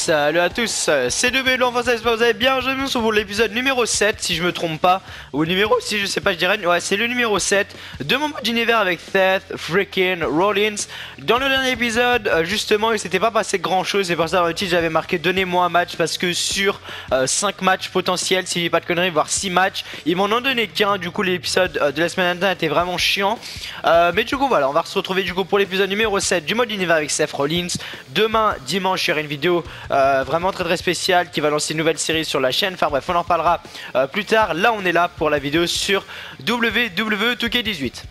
Salut à tous, c'est Debé, l'enfant, ça vous allez bien, je me pour l'épisode numéro 7 si je me trompe pas, ou numéro, si je sais pas je dirais, ouais c'est le numéro 7 de mon mode d'univers avec Seth freaking Rollins. Dans le dernier épisode, justement il s'était pas passé grand chose, c'est pour ça dans le titre j'avais marqué donnez-moi un match, parce que sur 5 matchs potentiels, si j'ai pas de conneries, voire 6 matchs, ils m'en ont donné qu'un, du coup l'épisode de la semaine dernière était vraiment chiant, mais du coup voilà, on va se retrouver du coup pour l'épisode numéro 7 du mode d'univers avec Seth Rollins. Demain, dimanche, il y aura une vidéo vraiment très spéciale qui va lancer une nouvelle série sur la chaîne. Enfin bref, on en reparlera plus tard. Là, on est là pour la vidéo sur WWE 2K18.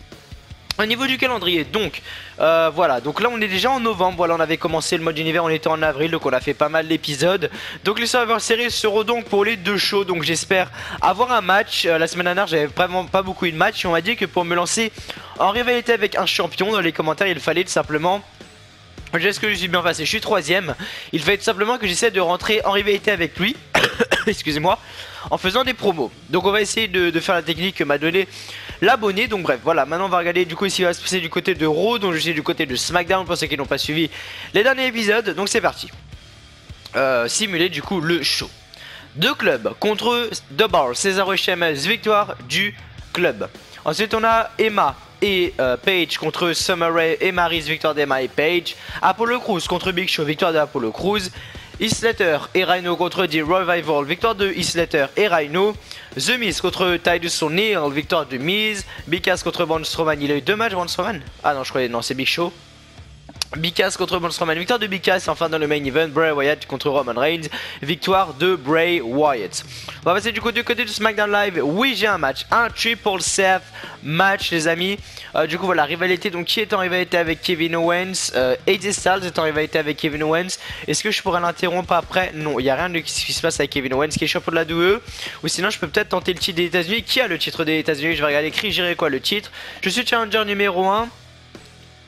Au niveau du calendrier, donc voilà, donc là on est déjà en novembre, voilà on avait commencé le mode univers, on était en avril, donc on a fait pas mal d'épisodes. Donc les Survivor Series seront donc pour les deux shows, donc j'espère avoir un match. La semaine dernière j'avais vraiment pas beaucoup eu de match et on m'a dit que pour me lancer en rivalité avec un champion, dans les commentaires il fallait tout simplement... Est-ce que je suis bien passé? Je suis troisième. Il fallait tout simplement que j'essaie de rentrer en rivalité avec lui. Excusez-moi. En faisant des promos. Donc on va essayer de faire la technique que m'a donné l'abonné. Donc bref, voilà. Maintenant on va regarder du coup ici va se passer du côté de Raw. Donc je suis du côté de SmackDown pour ceux qui n'ont pas suivi les derniers épisodes. Donc c'est parti. Simuler du coup le show. Deux clubs contre The Bar, Cesaro et Sheamus. Victoire du club. Ensuite on a Emma et Paige contre Summer Rae et Maryse, victoire d'Emma et Paige. Apollo Crews contre Big Show, victoire de Apollo Crews. Heath Slater et Rhino contre The Revival, victoire de Heath Slater et Rhino. The Miz contre Titus O'Neil, victoire de Miz. Big Cass contre Braun Strowman, il a eu deux matchs Braun Strowman. Ah non je croyais, non c'est Big Show. Big Cass contre Braun Strowman, victoire de Big Cass. Enfin dans le main event, Bray Wyatt contre Roman Reigns, victoire de Bray Wyatt. On va passer du côté de SmackDown Live. Oui j'ai un match, un Triple Seth match les amis. Du coup voilà, rivalité, donc qui est en rivalité avec Kevin Owens, AJ Styles est en rivalité avec Kevin Owens. Est-ce que je pourrais l'interrompre après? Non, il n'y a rien de ce qui se passe avec Kevin Owens qui est champion de la WWE. Ou sinon je peux peut-être tenter le titre des États-Unis. Qui a le titre des États-Unis? Je vais regarder Chris Jericho quoi le titre. Je suis challenger numéro 1.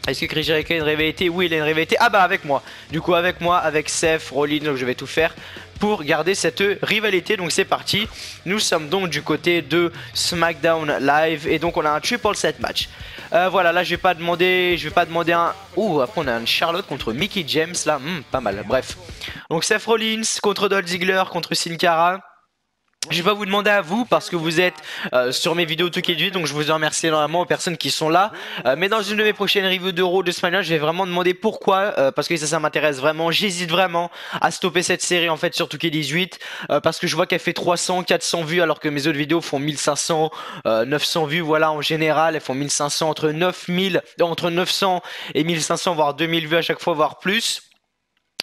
Est-ce que Chris Jericho a une rivalité? Oui, il a une rivalité. Ah bah avec moi. Du coup avec moi, avec Seth Rollins, donc je vais tout faire pour garder cette rivalité. Donc c'est parti. Nous sommes donc du côté de SmackDown Live et donc on a un triple set match. Voilà, là je vais pas demander un... Ouh, après on a un Charlotte contre Mickie James là, pas mal. Bref. Donc Seth Rollins contre Dolph Ziggler contre Sin Cara. Je vais pas vous demander à vous parce que vous êtes sur mes vidéos tout qui donc je vous en remercie énormément aux personnes qui sont là. Mais dans une de mes prochaines reviews d'Euro de SmackDown, je vais vraiment demander pourquoi, parce que ça m'intéresse vraiment. J'hésite vraiment à stopper cette série en fait sur 2K18 parce que je vois qu'elle fait 300, 400 vues alors que mes autres vidéos font 1500, 900 vues. Voilà, en général, elles font 1500, entre 900 et 1500 voire 2000 vues à chaque fois, voire plus.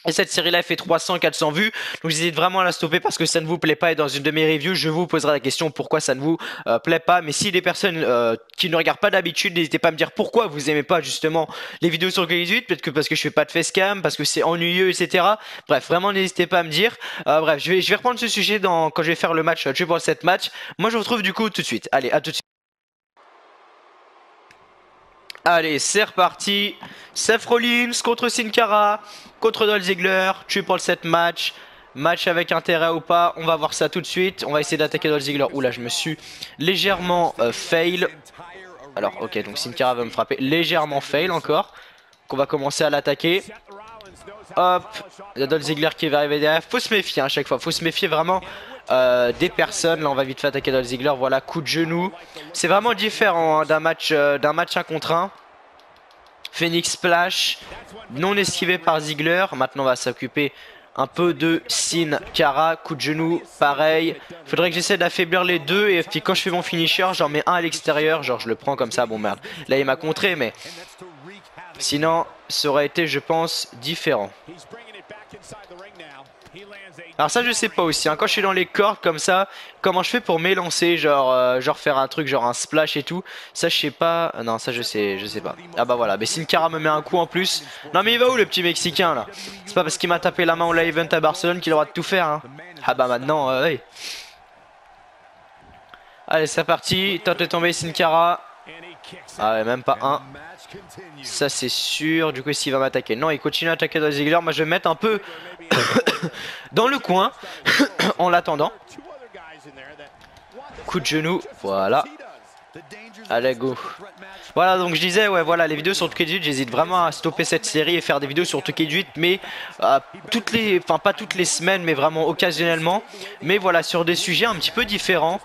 Et cette série là fait 300, 400 vues, donc j'hésite vraiment à la stopper parce que ça ne vous plaît pas et dans une de mes reviews je vous poserai la question pourquoi ça ne vous plaît pas. Mais si des personnes qui ne regardent pas d'habitude, n'hésitez pas à me dire pourquoi vous aimez pas justement les vidéos sur 2K18, peut-être que parce que je fais pas de facecam, parce que c'est ennuyeux etc. Bref, vraiment n'hésitez pas à me dire. Bref, je vais reprendre ce sujet quand je vais faire le match triple set match. Moi je vous retrouve du coup tout de suite, allez à tout de suite. Allez, c'est reparti. Seth Rollins contre Sin Cara, contre Dolph Ziggler, triple set match. Match avec intérêt ou pas, on va voir ça tout de suite. On va essayer d'attaquer Dolph Ziggler. Oula, je me suis légèrement fail. Alors, ok, donc Sin Cara va me frapper. Légèrement fail encore. Qu'on va commencer à l'attaquer. Hop, il y a Dolph Ziggler qui va arriver derrière. Faut se méfier à chaque fois, faut se méfier vraiment des personnes. Là on va vite fait attaquer Dolph Ziggler. Voilà, coup de genou. C'est vraiment différent hein, d'un match 1 contre 1. Phoenix Splash, non esquivé par Ziggler. Maintenant on va s'occuper un peu de Sin Cara. Coup de genou, pareil. Faudrait que j'essaie d'affaiblir les deux. Et puis quand je fais mon finisher, j'en mets un à l'extérieur. Genre je le prends comme ça, bon merde. Là il m'a contré mais... Sinon, ça aurait été, je pense, différent. Alors ça, je sais pas aussi. Hein. Quand je suis dans les cordes comme ça, comment je fais pour m'élancer, genre faire un truc, genre un splash et tout. Ça, je sais pas. Non, ça, je sais pas. Ah bah voilà. Mais Sin Cara me met un coup en plus. Non mais il va où le petit Mexicain là? C'est pas parce qu'il m'a tapé la main au live event à Barcelone qu'il aura de tout faire. Hein. Ah bah maintenant, oui. Allez, c'est parti. Tente de tomber Sin Cara. Ah ouais, même pas un. Ça c'est sûr. Du coup s'il va m'attaquer. Non il continue à attaquer Dolph Ziggler. Moi je vais me mettre un peu dans le coin en l'attendant. Coup de genou. Voilà. Allez, go. Voilà, donc je disais, ouais, voilà, les vidéos sur 2K18, j'hésite vraiment à stopper cette série et faire des vidéos sur 2K18, mais pas toutes les semaines, mais vraiment occasionnellement. Mais voilà, sur des sujets un petit peu différents.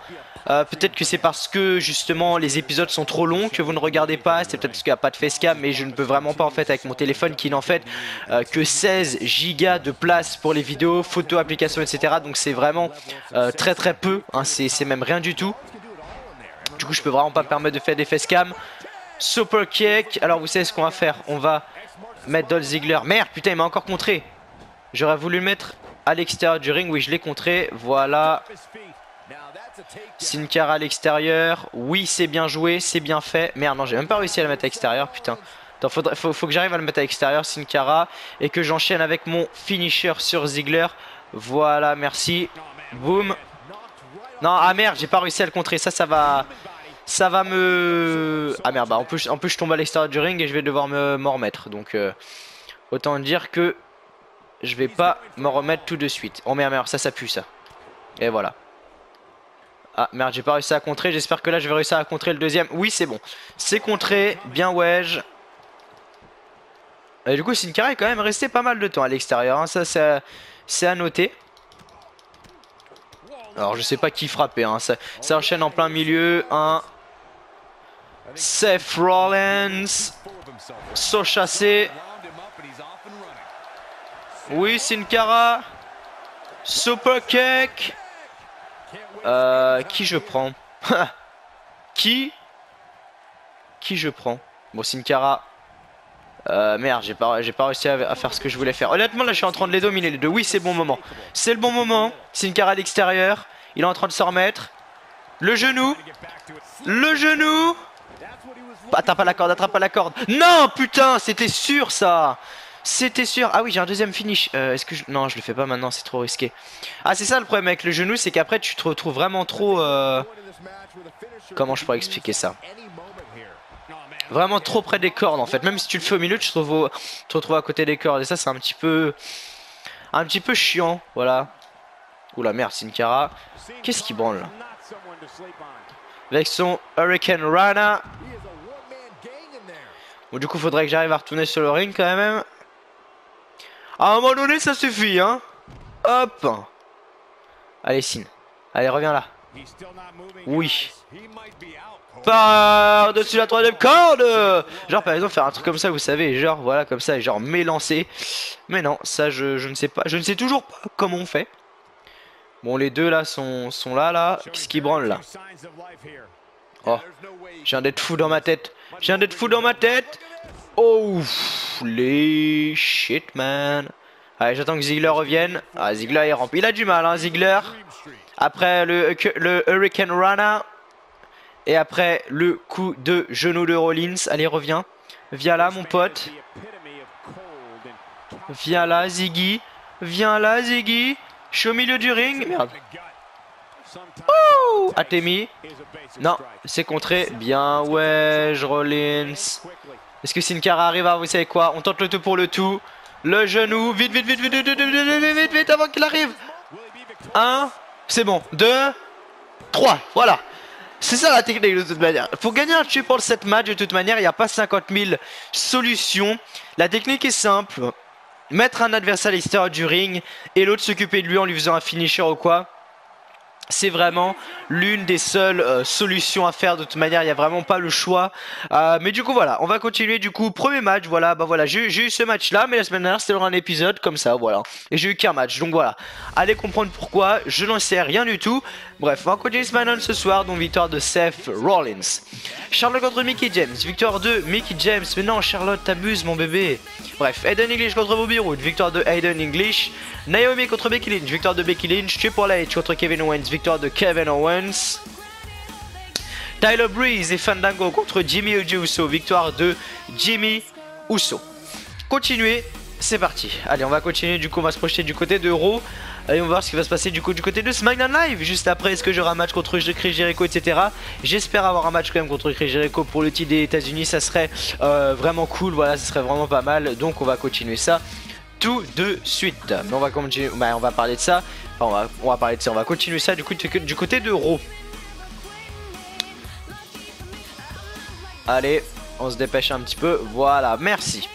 Peut-être que c'est parce que justement les épisodes sont trop longs que vous ne regardez pas. C'est peut-être parce qu'il n'y a pas de facecam, mais je ne peux vraiment pas en fait avec mon téléphone qui n'en fait que 16 gigas de place pour les vidéos, photos, applications, etc. Donc c'est vraiment très très peu, hein, c'est même rien du tout. Du coup je peux vraiment pas me permettre de faire des facecam. Super kick. Alors vous savez ce qu'on va faire? On va mettre Dolph Ziggler. Merde, putain, il m'a encore contré. J'aurais voulu le mettre à l'extérieur du ring. Oui, je l'ai contré. Voilà. Sin Cara à l'extérieur. Oui, c'est bien joué, c'est bien fait. Merde, non, j'ai même pas réussi à le mettre à l'extérieur. Putain. Attends, faut que j'arrive à le mettre à l'extérieur, Sin Cara. Et que j'enchaîne avec mon finisher sur Ziggler. Voilà, merci. Boum. Non, ah merde, j'ai pas réussi à le contrer. Ça va me... Ah merde, bah en plus je tombe à l'extérieur du ring et je vais devoir m'en remettre. Donc autant dire que je vais pas m'en remettre tout de suite. Oh merde, ça pue ça. Et voilà. Ah merde, j'ai pas réussi à contrer. J'espère que là je vais réussir à contrer le deuxième. Oui, c'est bon. C'est contré. Bien wedge. Et du coup, Sin Cara est quand même resté pas mal de temps à l'extérieur, hein. Ça c'est à noter. Alors je sais pas qui frapper, hein. Ça enchaîne en plein milieu. Un Seth Rollins. Saut chassé. Oui, Sin Cara. Super kick. Qui je prends? Qui je prends? Bon, Sin Cara. Merde, j'ai pas réussi à faire ce que je voulais faire. Honnêtement, là je suis en train de les dominer les deux. Oui, c'est le bon moment. C'est le bon moment. Sin Cara à l'extérieur. Il est en train de se remettre. Le genou. Le genou. Attrape pas la corde, attrape pas la corde. Non, putain, c'était sûr ça. C'était sûr. Ah oui, j'ai un deuxième finish. Est-ce que non, je le fais pas maintenant, c'est trop risqué. Ah, c'est ça le problème avec le genou, c'est qu'après tu te retrouves vraiment trop... Comment je pourrais expliquer ça? Vraiment trop près des cordes en fait. Même si tu le fais au milieu, tu te retrouves à côté des cordes. Et ça, c'est un petit peu chiant. Voilà. Oula, merde, Sin Cara. Qu'est-ce qui branle là? Avec son Hurricane Rana. Bon, du coup, faudrait que j'arrive à retourner sur le ring quand même. À un moment donné, ça suffit, hein. Hop. Allez, Sin. Allez, reviens là. Oui. Par-dessus la troisième corde. Genre, par exemple, faire un truc comme ça, vous savez. Genre, voilà, comme ça. Et genre, m'élancer. Mais non, ça, je ne sais pas. Je ne sais toujours pas comment on fait. Bon, les deux là sont là. Qu'est-ce qui branle là? Oh, j'ai un d'être fou dans ma tête. J'ai un d'être fou dans ma tête. Oh, les shit, man. Allez, j'attends que Ziggler revienne. Ah, Ziggler il rampe. Il a du mal, hein, Ziggler. Après le Hurricane Rana. Et après le coup de genou de Rollins. Allez, reviens. Viens là, mon pote. Viens là, Ziggy. Viens là, Ziggy. Je suis au milieu du ring. Merde. Oh, Atemi. Non, c'est contré. Bien, ouais, Rollins. Est-ce que Sin Cara arrive à... Vous savez quoi? On tente le tout pour le tout. Le genou. Vite, vite, vite, vite, vite, vite, vite, vite, vite, avant qu'il arrive. 1. C'est bon. 2. 3. Voilà. C'est ça la technique de toute manière. Pour gagner un tue pour le 7 match de toute manière, il n'y a pas 50 000 solutions. La technique est simple. Mettre un adversaire à l'extérieur du ring et l'autre s'occuper de lui en lui faisant un finisher ou quoi. C'est vraiment l'une des seules solutions à faire. De toute manière, il n'y a vraiment pas le choix. Mais du coup, voilà, on va continuer. Du coup, premier match, voilà, bah voilà, j'ai eu ce match-là, mais la semaine dernière, c'était un épisode comme ça, voilà. Et j'ai eu qu'un match, donc voilà. Allez comprendre pourquoi, je n'en sais rien du tout. Bref, on va continuer SmackDown ce soir, donc victoire de Seth Rollins. Charlotte contre Mickie James, victoire de Mickie James. Mais non, Charlotte, t'abuses, mon bébé. Bref, Aiden English contre Bobby Roode, victoire de Aiden English. Naomi contre Becky Lynch, victoire de Becky Lynch. Triple H contre Kevin Owens, victoire de Kevin Owens. Tyler Breeze et Fandango contre Jimmy Uso, victoire de Jimmy Uso. Continuez, c'est parti. Allez, on va continuer, du coup on va se projeter du côté de Raw. Et on va voir ce qui va se passer du coup du côté de SmackDown Live. Juste après, est-ce que j'aurai un match contre Chris Jericho, etc. J'espère avoir un match quand même contre Chris Jericho pour le titre des États-Unis. Ça serait vraiment cool, voilà, ça serait vraiment pas mal. Donc on va continuer ça tout de suite. Mais on va continuer, on va parler de ça. Enfin, on va parler de ça, on va continuer ça du coup du côté de Raw. Allez, on se dépêche un petit peu. Voilà, merci.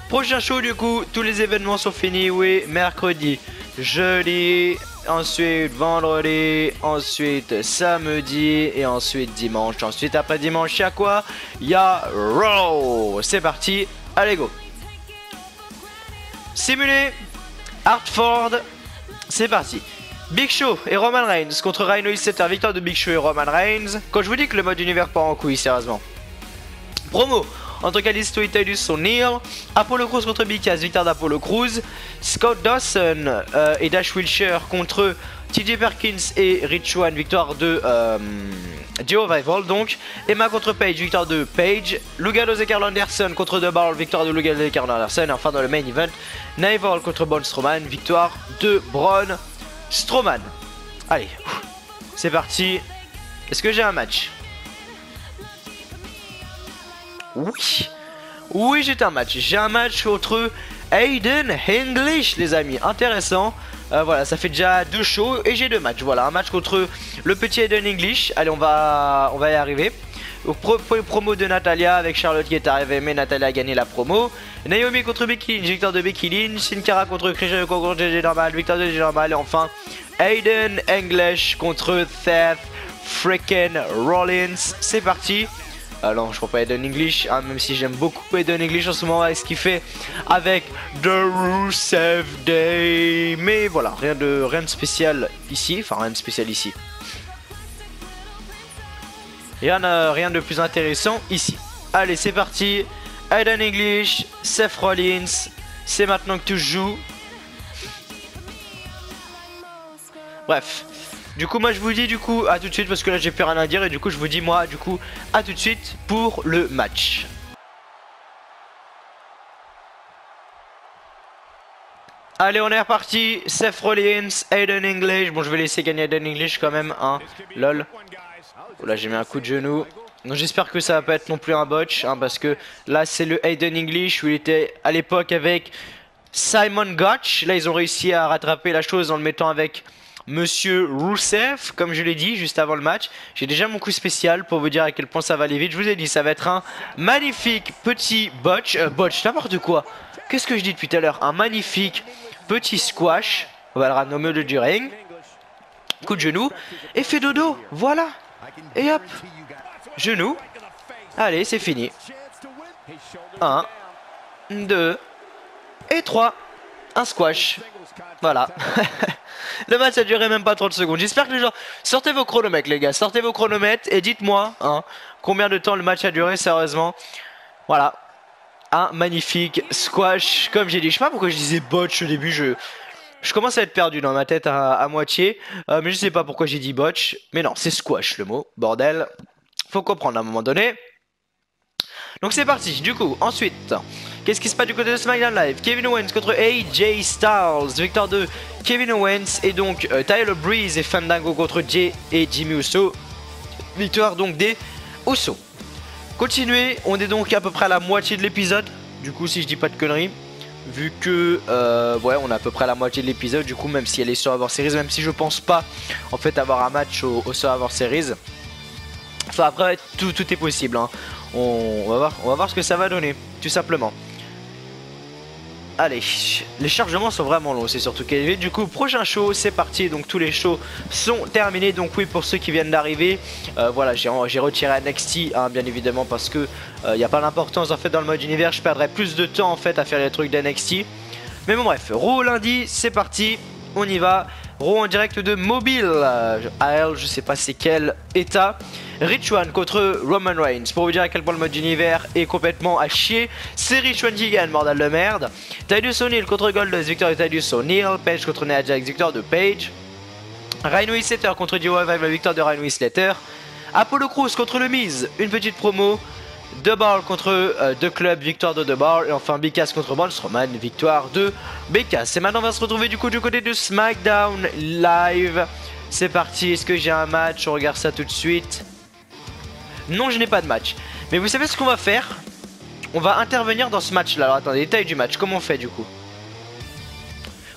Prochain show du coup, tous les événements sont finis. Oui, mercredi, jeudi, ensuite vendredi, ensuite samedi et ensuite dimanche. Ensuite après dimanche, il y a quoi? Il y a Raw. C'est parti, allez go. Simulé, Hartford, c'est parti. Big Show et Roman Reigns contre Rhino Easter, victoire de Big Show et Roman Reigns. Quand je vous dis que le mode univers part en couille, sérieusement. Promo entre Kalisto et Titus O'Neil. Apollo Crews contre Big Cass, victoire d'Apollo Crews. Scott Dawson et Dash Wilshire contre TJ Perkins et Rich Swann, victoire de The Revival donc. Emma contre Paige, victoire de Paige. Lugados et Carl Anderson contre The Bar, victoire de Lugados et Carl Anderson. Et enfin dans le main event, Naval contre Braun Strowman, victoire de Braun Strowman. Allez, c'est parti. Est-ce que j'ai un match? Oui. Oui, j'ai un match. J'ai un match contre Aiden English, les amis. Intéressant. Voilà, ça fait déjà 2 shows et j'ai 2 matchs. Voilà, un match contre le petit Aiden English. Allez, on va y arriver. Donc, promo de Natalia avec Charlotte qui est arrivée, mais Natalia a gagné la promo. Naomi contre Becky Lynch, victoire de Becky Lynch. Sin Cara contre Chris Jericho contre JJ Normal, victoire de JJ Normal. Et enfin, Aiden English contre Seth freaking Rollins. C'est parti. Alors je crois pas Aiden English, hein, même si j'aime beaucoup Aiden English en ce moment avec ce qu'il fait avec The Rusev Day. Mais voilà, rien de spécial ici, enfin rien de spécial ici. Rien de plus intéressant ici. Allez, c'est parti. Aiden English, Seth Rollins, c'est maintenant que tu joues. Bref. Du coup moi je vous dis du coup à tout de suite parce que là j'ai plus rien à dire et du coup je vous dis moi du coup à tout de suite pour le match. Allez on est reparti, Seth Rollins, Aiden English. Bon je vais laisser gagner Aiden English quand même hein, lol. Oh là j'ai mis un coup de genou. Donc j'espère que ça va pas être non plus un botch hein, parce que là c'est le Aiden English où il était à l'époque avec Simon Gotch. Là ils ont réussi à rattraper la chose en le mettant avec Monsieur Rusev, comme je l'ai dit juste avant le match. J'ai déjà mon coup spécial pour vous dire à quel point ça va aller vite. Je vous ai dit, ça va être un magnifique petit botch. Botch, n'importe quoi. Qu'est-ce que je dis depuis tout à l'heure? Un magnifique petit squash. On va le ramener au milieu du ring. Coup de genou. Et fait dodo. Voilà. Et hop. Genou. Allez, c'est fini. 1, 2 et 3. Un squash. Voilà. Le match a duré même pas 30 secondes. J'espère que les gens... Sortez vos chronomètres les gars. Sortez vos chronomètres et dites-moi hein, combien de temps le match a duré sérieusement. Voilà. Un magnifique squash. Comme j'ai dit. Je sais pas pourquoi je disais botch au début. Je commence à être perdu dans ma tête à moitié. Mais je sais pas pourquoi j'ai dit botch. Mais non, c'est squash le mot. Bordel. Faut comprendre à un moment donné. Donc c'est parti. Du coup, ensuite... Qu'est-ce qui se passe du côté de SmackDown Live? Kevin Owens contre AJ Styles, victoire de Kevin Owens. Et donc Tyler Breeze et Fandango contre Jay et Jimmy Uso, victoire donc des Uso. Continuez, on est donc à peu près à la moitié de l'épisode. Du coup si je dis pas de conneries, vu que ouais on est à peu près à la moitié de l'épisode. Du coup même si elle est Survivor Series, même si je pense pas en fait avoir un match au Survivor Series. Enfin après tout est possible hein. On va voir ce que ça va donner, tout simplement. Allez, les chargements sont vraiment longs, c'est surtout qu'élevé. Du coup, prochain show, c'est parti. Donc tous les shows sont terminés. Donc oui, pour ceux qui viennent d'arriver, voilà, j'ai retiré NXT, hein, bien évidemment, parce que il n'y a pas d'importance en fait dans le mode univers. Je perdrais plus de temps en fait à faire les trucs d'NXT. Mais bon bref, Raw lundi, c'est parti, on y va. Raw en direct de Mobile, AL, je sais pas c'est quel état. Rich Swann contre Roman Reigns. Pour vous dire à quel point le mode d'univers est complètement à chier, c'est Rich Swann qui gagne, bordel de merde. Titus O'Neil contre Goldust, victoire de Titus O'Neil. Paige contre Nia Jax, victoire de Paige. Rhino Slater contre The Revival, victoire de Rhino Slater. Apollo Crews contre le Miz, une petite promo. The Bar contre The Club, victoire de The Bar. Et enfin Big Cass contre Braun Strowman, victoire de Big Cass. Et maintenant on va se retrouver du coup du côté de SmackDown Live. C'est parti, est-ce que j'ai un match? On regarde ça tout de suite. Non, je n'ai pas de match. Mais vous savez ce qu'on va faire? On va intervenir dans ce match là. Alors attendez, détail du match, comment on fait du coup?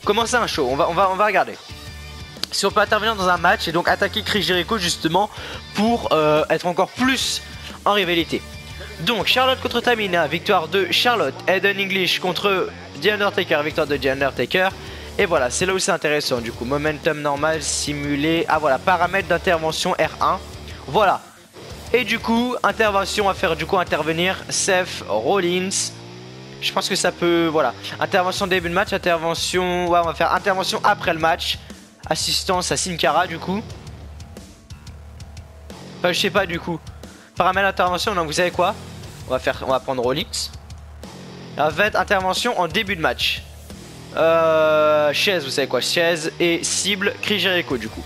Comment c'est un show? On va regarder. Si on peut intervenir dans un match et donc attaquer Chris Jericho justement pour être encore plus en rivalité. Donc Charlotte contre Tamina, victoire de Charlotte. Aiden English contre The Undertaker, victoire de The Undertaker. Et voilà, c'est là où c'est intéressant du coup. Momentum normal, simulé. Ah voilà, paramètres d'intervention R1. Voilà. Et du coup, intervention, on va faire du coup intervenir Seth Rollins. Je pense que ça peut, voilà. Intervention début de match, intervention... Ouais, on va faire intervention après le match. Assistance à Sin Cara du coup. Enfin, je sais pas du coup. Paramètres d'intervention, donc vous savez quoi? On va prendre Rollins. En fait, intervention en début de match. Chaise, vous savez quoi? Chaise et cible Chris Jericho du coup.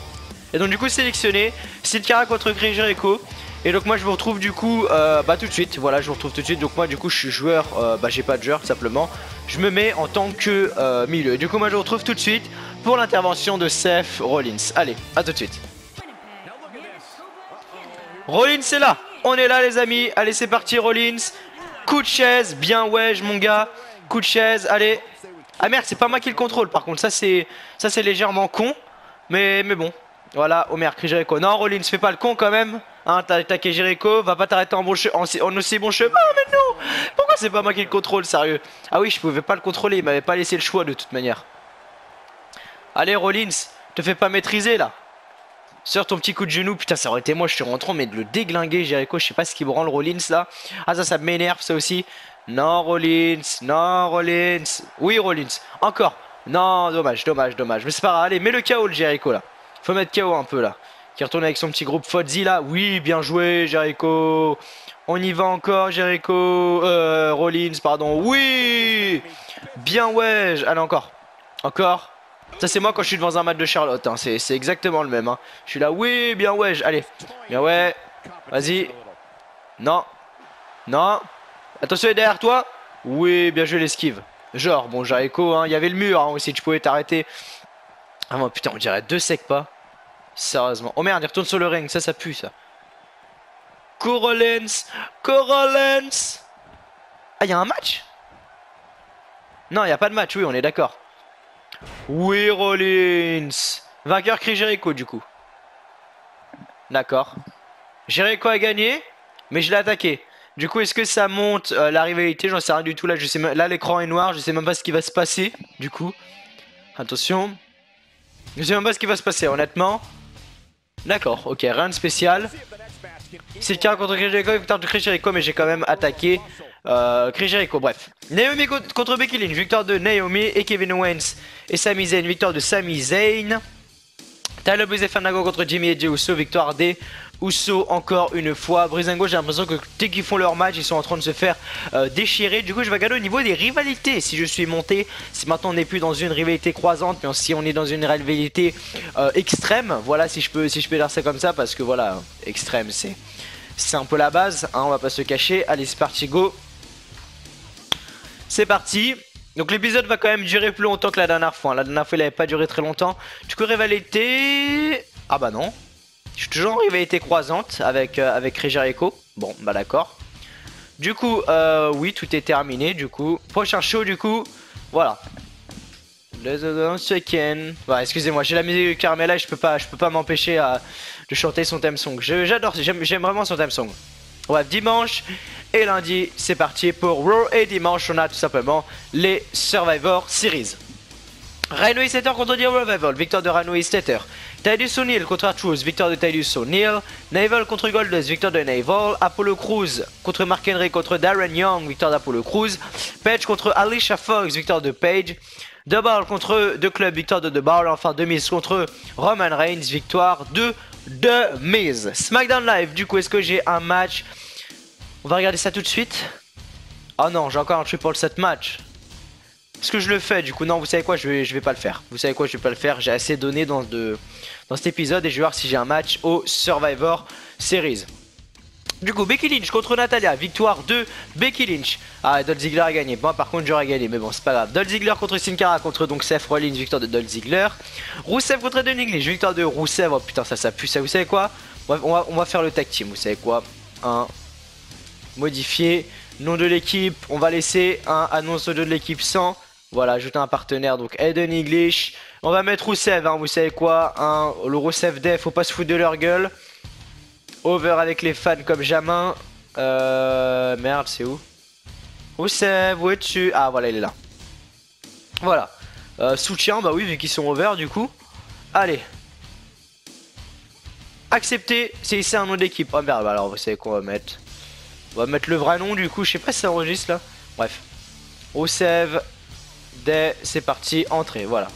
Et donc du coup sélectionné Sin Cara contre Chris Jericho. Et donc moi je vous retrouve du coup tout de suite. Voilà, je vous retrouve tout de suite. Donc moi du coup je suis joueur, j'ai pas de joueur tout simplement. Je me mets en tant que milieu. Du coup moi je vous retrouve tout de suite pour l'intervention de Seth Rollins. Allez, à tout de suite. Rollins c'est là. On est là les amis. Allez c'est parti Rollins. Coup de chaise, bien wedge mon gars. Coup de chaise, allez. Ah merde, c'est pas moi qui le contrôle par contre. Ça c'est légèrement con. Mais bon. Voilà, Omer, Chris Jericho. Non Rollins, fais pas le con quand même. Hein, t'as attaqué Jericho, va pas t'arrêter en aussi bon chemin. Ah mais non. Pourquoi c'est pas moi qui le contrôle, sérieux? Ah oui, je pouvais pas le contrôler, il m'avait pas laissé le choix de toute manière. Allez Rollins, te fais pas maîtriser là. Sors ton petit coup de genou, putain ça aurait été moi, je suis rentrant mais de le déglinguer Jericho, je sais pas ce qui me rend le Rollins là. Ah ça m'énerve ça aussi. Non Rollins, non Rollins. Oui Rollins, encore. Non, dommage. Mais c'est pas grave, allez mets le KO le Jericho là. Faut mettre KO un peu là. Qui retourne avec son petit groupe Fozzy là. Oui, bien joué Jericho. On y va encore Jericho. Rollins, pardon. Oui. Bien ouais. Allez encore. Encore. Ça c'est moi quand je suis devant un match de Charlotte. Hein. C'est exactement le même. Hein. Je suis là. Oui, bien ouais. Allez. Bien ouais. Vas-y. Non. Non. Attention, il est derrière toi. Oui, bien joué l'esquive. Genre, bon Jericho, hein. Il y avait le mur hein, aussi. Tu pouvais t'arrêter. Ah moi putain, on dirait deux secs pas. Sérieusement. Oh merde, il retourne sur le ring, ça pue ça. Rollins. Ah, il y a un match? Non, il n'y a pas de match, oui, on est d'accord. Oui, Rollins. Vainqueur Chris Jericho, du coup. D'accord. Jericho a gagné, mais je l'ai attaqué. Du coup, est-ce que ça monte la rivalité? J'en sais rien du tout. Là, là l'écran est noir, je sais même pas ce qui va se passer. Du coup, attention. Je sais même pas ce qui va se passer, honnêtement. D'accord, ok, rien de spécial. C'est le cas contre Chris Jericho, victoire de Chris Jericho, mais j'ai quand même attaqué Chris Jericho, bref. Naomi contre Becky Lynch, victoire de Naomi et Kevin Owens et Sami Zayn, victoire de Sami Zayn. Tyler Breeze et Fandango contre Jimmy et Jey Uso, victoire des Uso encore une fois. Breezango, j'ai l'impression que dès qu'ils font leur match, ils sont en train de se faire déchirer. Du coup, je vais regarder au niveau des rivalités. Si je suis monté, si maintenant on n'est plus dans une rivalité croisante, mais si on est dans une rivalité extrême, voilà, si je peux dire ça comme ça, parce que voilà, extrême, c'est un peu la base, hein, on va pas se cacher. Allez, c'est parti, go. C'est parti. Donc l'épisode va quand même durer plus longtemps que la dernière fois. La dernière fois il avait pas duré très longtemps. Du coup rivalité... Ah bah non. Je suis toujours en rivalité croisante avec Chris Jericho. Bon bah d'accord. Du coup oui tout est terminé du coup. Prochain show du coup. Voilà. Voilà, excusez-moi, j'ai la musique de Carmela et je peux pas m'empêcher de chanter son theme song. J'adore, j'aime vraiment son theme song. Bref, dimanche et lundi, c'est parti pour Raw. Et dimanche, on a tout simplement les Survivor Series. Rhino et Slater contre The Revival, victoire de Rhino et Slater. Titus O'Neil contre R-Truth, victoire de Titus O'Neil. Naval contre Goldust, victoire de Naval. Apollo Crews contre Mark Henry contre Darren Young, victoire d'Apollo Crews. Page contre Alicia Fox, victoire de Page. The Bar contre The Club, victoire de The Bar. Enfin, The Miz contre Roman Reigns, victoire de The Miz. SmackDown Live, du coup, est-ce que j'ai un match? On va regarder ça tout de suite. Oh non, j'ai encore un truc pour le set match. Est-ce que je le fais du coup? Non, vous savez quoi, je vais pas le faire. Vous savez quoi, je vais pas le faire. J'ai assez donné dans cet épisode et je vais voir si j'ai un match au Survivor Series. Du coup, Becky Lynch contre Natalia, victoire de Becky Lynch. Ah, Dolph Ziggler a gagné. Moi, par contre, j'aurais gagné, mais bon, c'est pas grave. Dolph Ziggler contre Sin Cara contre donc Seth Rollins, victoire de Dolph Ziggler. Rusev contre Aiden English, victoire de Rusev. Oh putain, ça pue ça. Vous savez quoi? On va faire le tag team. Vous savez quoi? Modifier nom de l'équipe. On va laisser un annonce de l'équipe sans. Voilà, ajouter un partenaire. Donc, Aiden English. On va mettre Rusev. Hein, vous savez quoi? Le Rusev Def, faut pas se foutre de leur gueule. Over avec les fans comme jamais. Merde, c'est où? Rusev, où es-tu? Ah voilà, il est là. Voilà. Soutien, bah oui, vu qu'ils sont over du coup. Allez. Accepter, c'est un nom d'équipe. Oh merde, bah alors vous savez quoi on va mettre? On va mettre le vrai nom du coup, je sais pas si ça enregistre là. Bref. Rusev, Day, c'est parti, entrée, voilà.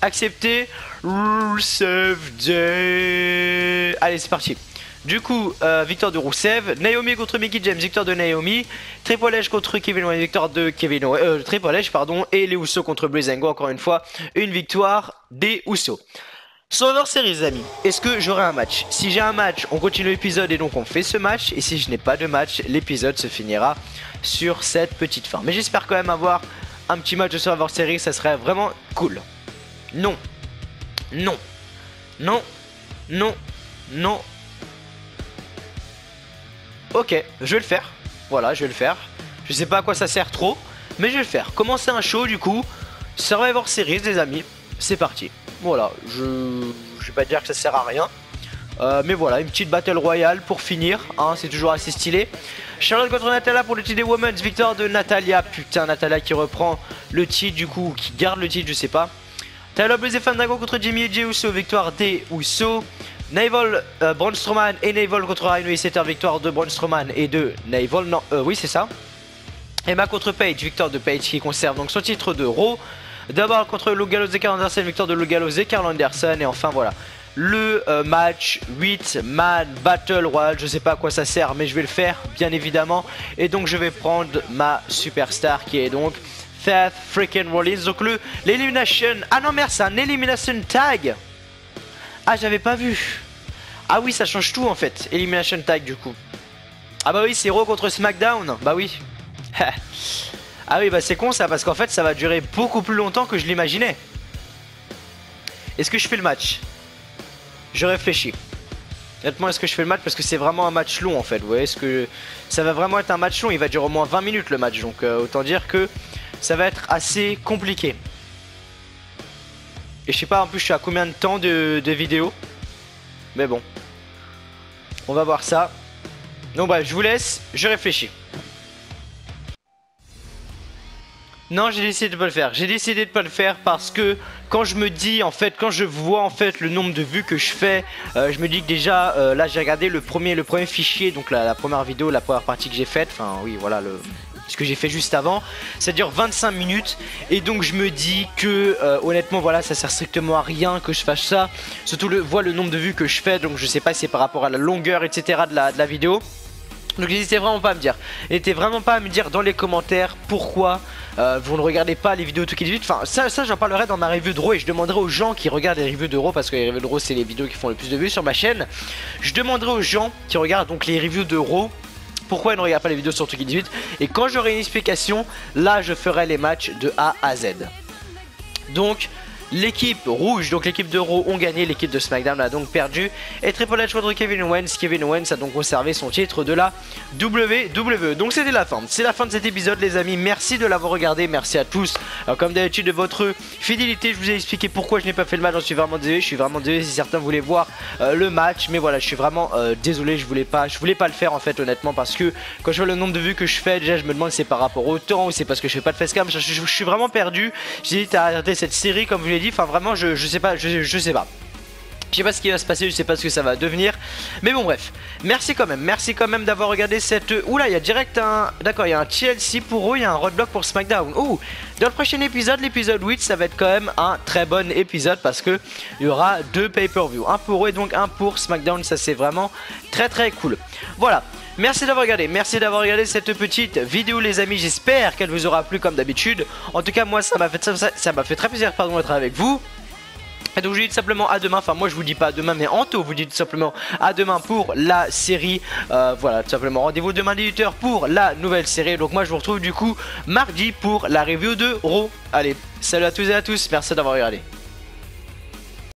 Accepter, Rusev Day. Allez, c'est parti. Du coup, victoire de Rusev, Naomi contre Mickie James, victoire de Naomi, Triple H contre Kevin Owens, victoire de Kevin Owens, Triple H pardon, et les Usos contre Breezango, encore une fois, une victoire des Usos. Survivor Series les amis, est-ce que j'aurai un match? Si j'ai un match, on continue l'épisode et donc on fait ce match, et si je n'ai pas de match, l'épisode se finira sur cette petite fin. Mais j'espère quand même avoir un petit match de Survivor Series, ça serait vraiment cool. Non, non, non, non, non. Ok, je vais le faire. Voilà, je vais le faire. Je sais pas à quoi ça sert trop, mais je vais le faire. Commencer un show du coup. Survivor Series les amis. C'est parti. Voilà, je vais pas dire que ça sert à rien. Mais voilà, une petite Battle Royale pour finir. Hein, c'est toujours assez stylé. Charlotte contre Natalia pour le titre des Women's. Victoire de Natalia. Putain, Natalia qui reprend le titre du coup. Qui garde le titre, je sais pas. Tyler Blaze et Fandango contre Jimmy et Jey Uso. Victoire des Uso. Naval, Braun Strowman et Naval contre Rhino et Setter, victoire de Braun Strowman et de Naval, non, oui c'est ça. Emma contre Paige, victoire de Paige qui conserve donc son titre de Raw. D'abord contre Luke Gallows et Karl Anderson, victoire de Luke Gallows et Karl Anderson. Et enfin voilà, le match 8-man Battle Royale, je sais pas à quoi ça sert mais je vais le faire bien évidemment. Et donc je vais prendre ma superstar qui est donc Seth freaking Rollins. Donc l'Elimination, ah non merde c'est un Elimination Tag. Ah j'avais pas vu. Ah oui ça change tout en fait. Elimination Tag du coup. Ah bah oui c'est Raw contre SmackDown. Bah oui. Ah oui bah c'est con ça parce qu'en fait ça va durer beaucoup plus longtemps que je l'imaginais. Est-ce que je fais le match? Je réfléchis. Honnêtement est-ce que je fais le match parce que c'est vraiment un match long en fait. Vous voyez est-ce que ça va vraiment être un match long? Il va durer au moins 20 minutes le match. Donc autant dire que ça va être assez compliqué. Et je sais pas en plus je suis à combien de temps de vidéo. Mais bon. On va voir ça. Donc bref je vous laisse, je réfléchis. Non j'ai décidé de pas le faire. J'ai décidé de pas le faire parce que quand je me dis en fait, quand je vois en fait le nombre de vues que je fais, je me dis que déjà là j'ai regardé le premier fichier, donc la première vidéo, la première partie que j'ai faite. Enfin oui voilà ce que j'ai fait juste avant, ça dure 25 minutes et donc je me dis que honnêtement voilà ça sert strictement à rien que je fasse ça, surtout voit le nombre de vues que je fais, donc je sais pas si c'est par rapport à la longueur etc de la vidéo. Donc n'hésitez vraiment pas à me dire, n'hésitez vraiment pas à me dire dans les commentaires pourquoi vous ne regardez pas les vidéos Tokyo 18. Enfin ça j'en parlerai dans ma review de Raw et je demanderai aux gens qui regardent les reviews de Raw, parce que les reviews de Raw c'est les vidéos qui font le plus de vues sur ma chaîne. Je demanderai aux gens qui regardent donc les reviews de Raw pourquoi ils ne regardent pas les vidéos sur Tokyo 18, et quand j'aurai une explication, là je ferai les matchs de A à Z. Donc l'équipe rouge, donc l'équipe de Raw ont gagné, l'équipe de SmackDown a donc perdu. Et Triple H contre Kevin Owens. Kevin Owens a donc conservé son titre de la WWE. Donc c'était la fin. C'est la fin de cet épisode les amis. Merci de l'avoir regardé. Merci à tous. Alors, comme d'habitude de votre fidélité. Je vous ai expliqué pourquoi je n'ai pas fait le match. J'en suis vraiment désolé. Je suis vraiment désolé si certains voulaient voir le match. Mais voilà je suis vraiment désolé. Je voulais pas le faire en fait honnêtement. Parce que quand je vois le nombre de vues que je fais, déjà je me demande si c'est par rapport au temps ou c'est parce que je fais pas de facecam. Je suis vraiment perdu. J'hésite à arrêter cette série comme je vous l'ai dit. Enfin vraiment je sais pas, je sais pas. Je sais pas ce qui va se passer, je sais pas ce que ça va devenir. Mais bon bref, merci quand même d'avoir regardé cette... Oula il y a direct un... D'accord il y a un TLC pour eux, il y a un roadblock pour SmackDown. Ouh, dans le prochain épisode, l'épisode 8, ça va être quand même un très bon épisode. Parce que il y aura 2 pay-per-view, un pour eux et donc un pour SmackDown. Ça c'est vraiment très cool. Voilà. Merci d'avoir regardé cette petite vidéo les amis, j'espère qu'elle vous aura plu comme d'habitude. En tout cas moi ça m'a fait très plaisir d'être avec vous. Et donc je vous dis tout simplement à demain, enfin moi je vous dis pas à demain mais Anto vous dit tout simplement à demain pour la série. Voilà tout simplement rendez-vous demain 18h pour la nouvelle série. Donc moi je vous retrouve du coup mardi pour la review de Raw. Allez salut à tous et à tous, merci d'avoir regardé.